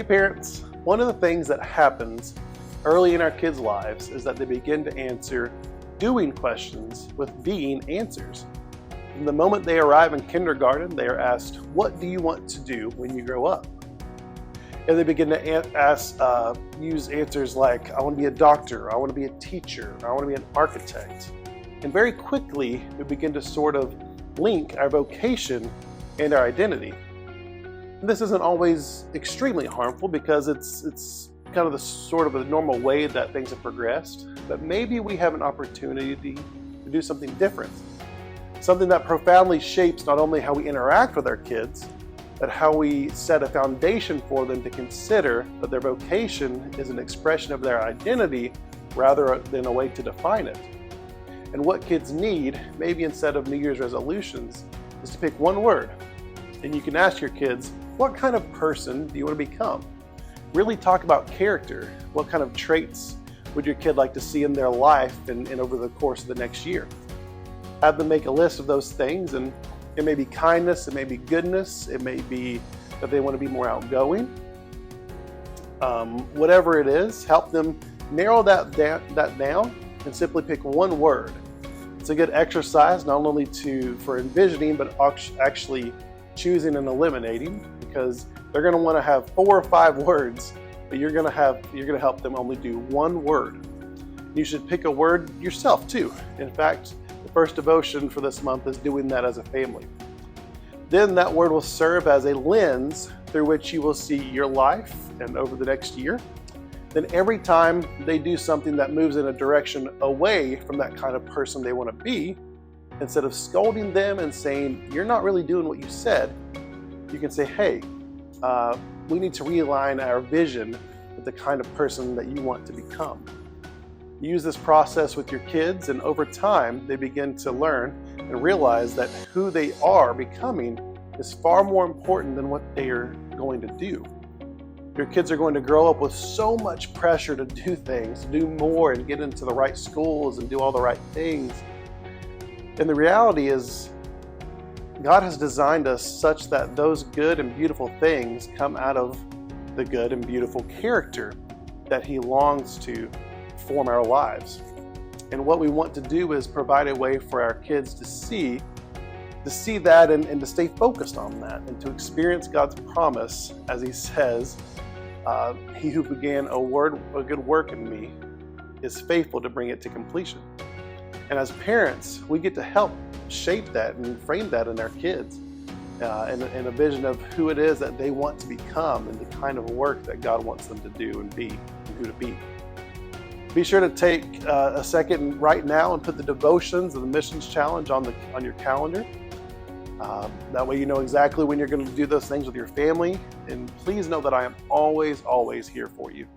parents, one of the things that happens early in our kids' lives is that they begin to answer doing questions with being answers. From the moment they arrive in kindergarten, they are asked, "What do you want to do when you grow up?" And they begin to use answers like, "I want to be a doctor," "I want to be a teacher," "I want to be an architect." And very quickly, we begin to sort of link our vocation and our identity. And this isn't always extremely harmful because it's kind of the sort of a normal way that things have progressed, but maybe we have an opportunity to do something different. Something that profoundly shapes not only how we interact with our kids, but how we set a foundation for them to consider that their vocation is an expression of their identity rather than a way to define it. And what kids need, maybe instead of New Year's resolutions, is to pick one word. And you can ask your kids, what kind of person do you want to become? Really talk about character. What kind of traits would your kid like to see in their life and over the course of the next year? Have them make a list of those things, and it may be kindness, it may be goodness, it may be that they want to be more outgoing. Whatever it is, help them narrow that down and simply pick one word. It's a good exercise not only for envisioning, but actually choosing and eliminating, because they're going to want to have 4 or 5 words, but you're going to help them only do one word. You should pick a word yourself too. In fact, the first devotion for this month is doing that as a family. Then that word will serve as a lens through which you will see your life and over the next year. Then every time they do something that moves in a direction away from that kind of person they want to be, instead of scolding them and saying, "You're not really doing what you said," you can say, "Hey, we need to realign our vision with the kind of person that you want to become." Use this process with your kids, and over time, they begin to learn and realize that who they are becoming is far more important than what they are going to do. Your kids are going to grow up with so much pressure to do things, to do more and get into the right schools and do all the right things. And the reality is, God has designed us such that those good and beautiful things come out of the good and beautiful character that He longs to form our lives. And what we want to do is provide a way for our kids to see that and to stay focused on that and to experience God's promise, as He says, "He who began a good work in me is faithful to bring it to completion." And as parents, we get to help shape that and frame that in our kids in a vision of who it is that they want to become and the kind of work that God wants them to do and be and who to be. Be sure to take a second right now and put the devotions of the missions challenge on your calendar. That way you know exactly when you're going to do those things with your family. And please know that I am always, always here for you.